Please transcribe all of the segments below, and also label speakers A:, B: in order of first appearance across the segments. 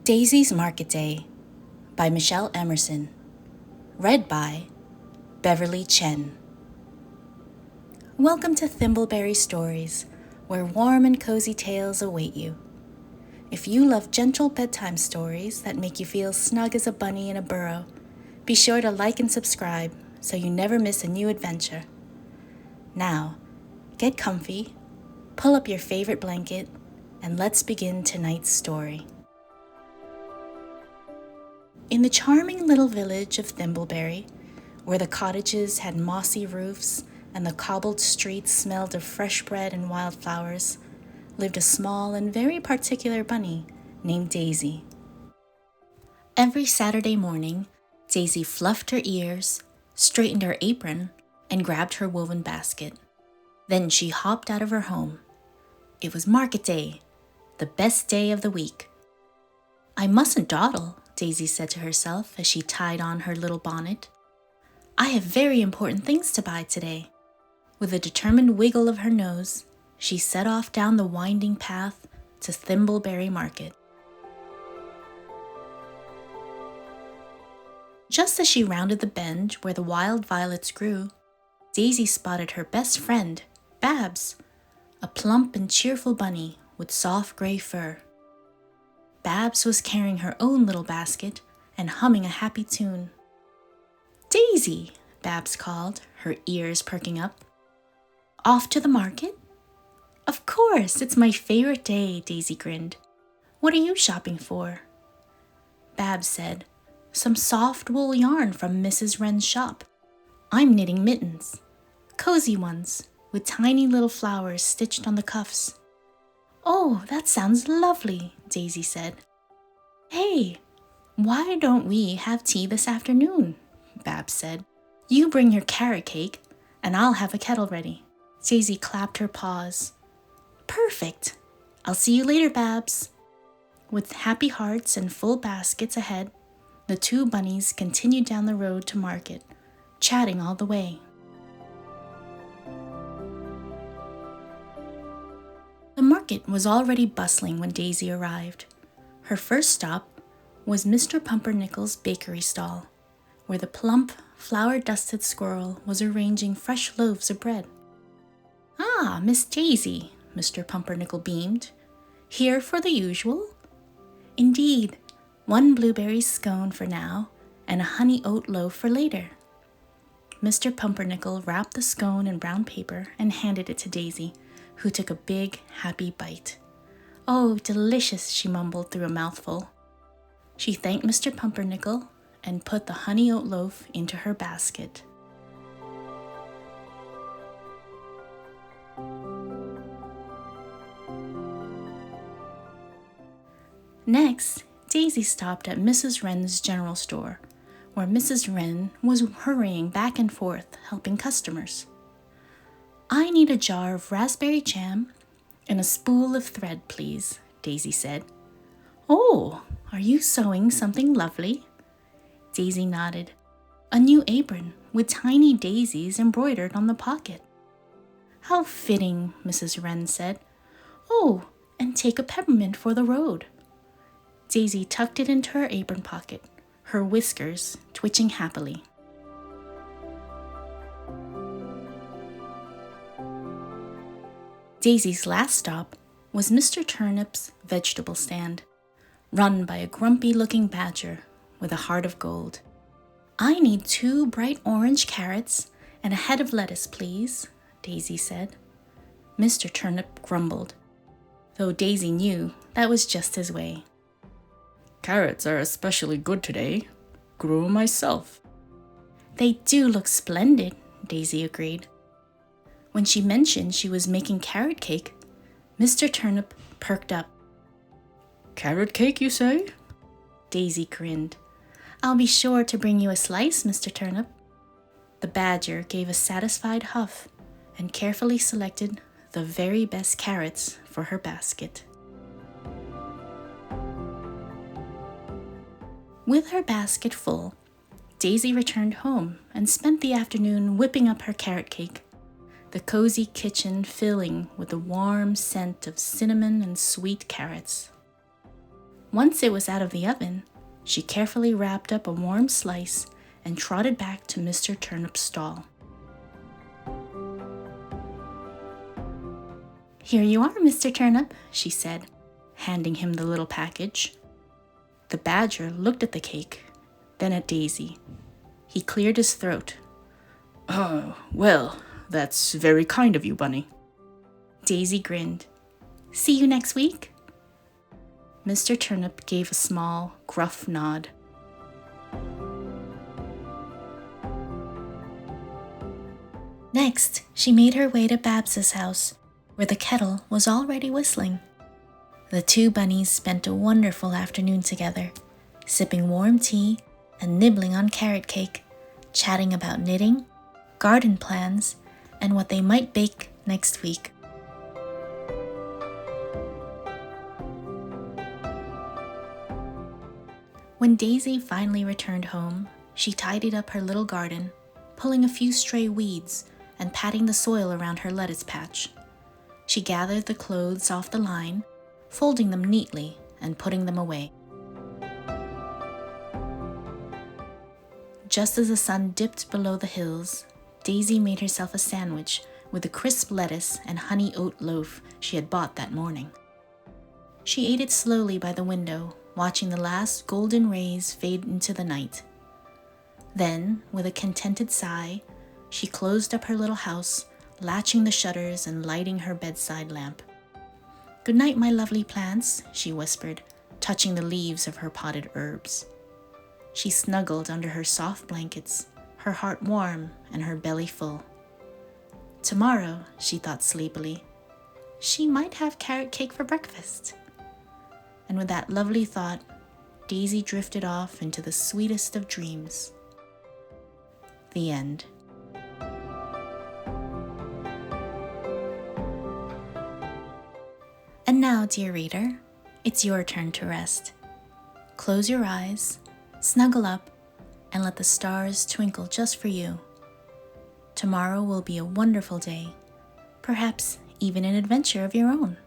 A: Daisy's Market Day by Michelle Emerson. Read by Beverly Chen. Welcome to Thimbleberry Stories, where warm and cozy tales await you. If you love gentle bedtime stories that make you feel snug as a bunny in a burrow, be sure to like and subscribe so you never miss a new adventure. Now, get comfy, pull up your favorite blanket, and let's begin tonight's story. In the charming little village of Thimbleberry, where the cottages had mossy roofs and the cobbled streets smelled of fresh bread and wildflowers, lived a small and very particular bunny named Daisy. Every Saturday morning, Daisy fluffed her ears, straightened her apron, and grabbed her woven basket. Then she hopped out of her home. It was market day, the best day of the week. "I mustn't dawdle," Daisy said to herself as she tied on her little bonnet. "I have very important things to buy today." With a determined wiggle of her nose, she set off down the winding path to Thimbleberry Market. Just as she rounded the bend where the wild violets grew, Daisy spotted her best friend, Babs, a plump and cheerful bunny with soft gray fur. Babs was carrying her own little basket and humming a happy tune. "Daisy," Babs called, her ears perking up. "Off to the market?" "Of course, it's my favorite day," Daisy grinned. "What are you shopping for?" Babs said, "Some soft wool yarn from Mrs. Wren's shop. I'm knitting mittens, cozy ones, with tiny little flowers stitched on the cuffs." "Oh, that sounds lovely," Daisy said. "Hey, why don't we have tea this afternoon?" Babs said. "You bring your carrot cake, and I'll have a kettle ready." Daisy clapped her paws. "Perfect! I'll see you later, Babs." With happy hearts and full baskets ahead, the two bunnies continued down the road to market, chatting all the way. The market was already bustling when Daisy arrived. Her first stop was Mr. Pumpernickel's bakery stall, where the plump, flour-dusted squirrel was arranging fresh loaves of bread. "Ah, Miss Daisy," Mr. Pumpernickel beamed. "Here for the usual?" "Indeed, one blueberry scone for now, and a honey oat loaf for later." Mr. Pumpernickel wrapped the scone in brown paper and handed it to Daisy, who took a big, happy bite. "Oh, delicious," she mumbled through a mouthful. She thanked Mr. Pumpernickel and put the honey oat loaf into her basket. Next, Daisy stopped at Mrs. Wren's general store, where Mrs. Wren was hurrying back and forth, helping customers. "I need a jar of raspberry jam and a spool of thread, please," Daisy said. "Oh, are you sewing something lovely?" Daisy nodded. "A new apron with tiny daisies embroidered on the pocket." "How fitting," Mrs. Wren said. "Oh, and take a peppermint for the road." Daisy tucked it into her apron pocket, her whiskers twitching happily. Daisy's last stop was Mr. Turnip's vegetable stand, run by a grumpy-looking badger with a heart of gold. "I need 2 bright orange carrots and a head of lettuce, please," Daisy said. Mr. Turnip grumbled, though Daisy knew that was just his way. "Carrots are especially good today. Grew 'em myself." "They do look splendid," Daisy agreed. When she mentioned she was making carrot cake, Mr. Turnip perked up. "Carrot cake, you say?" Daisy grinned. "I'll be sure to bring you a slice, Mr. Turnip." The badger gave a satisfied huff and carefully selected the very best carrots for her basket. With her basket full, Daisy returned home and spent the afternoon whipping up her carrot cake, the cozy kitchen filling with the warm scent of cinnamon and sweet carrots. Once it was out of the oven, she carefully wrapped up a warm slice and trotted back to Mr. Turnip's stall. "Here you are, Mr. Turnip," she said, handing him the little package. The badger looked at the cake, then at Daisy. He cleared his throat. "Oh, well, that's very kind of you, Bunny." Daisy grinned. "See you next week?" Mr. Turnip gave a small, gruff nod. Next, she made her way to Babs's house, where the kettle was already whistling. The two bunnies spent a wonderful afternoon together, sipping warm tea and nibbling on carrot cake, chatting about knitting, garden plans, and what they might bake next week. When Daisy finally returned home, she tidied up her little garden, pulling a few stray weeds and patting the soil around her lettuce patch. She gathered the clothes off the line, folding them neatly and putting them away. Just as the sun dipped below the hills, Daisy made herself a sandwich with the crisp lettuce and honey oat loaf she had bought that morning. She ate it slowly by the window, watching the last golden rays fade into the night. Then, with a contented sigh, she closed up her little house, latching the shutters and lighting her bedside lamp. "Good night, my lovely plants," she whispered, touching the leaves of her potted herbs. She snuggled under her soft blankets, her heart warm and her belly full. Tomorrow, she thought sleepily, she might have carrot cake for breakfast. And with that lovely thought, Daisy drifted off into the sweetest of dreams. The end. And now, dear reader, it's your turn to rest. Close your eyes, snuggle up, and let the stars twinkle just for you. Tomorrow will be a wonderful day, perhaps even an adventure of your own.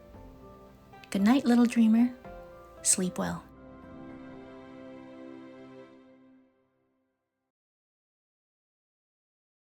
A: Good night, little dreamer. Sleep well.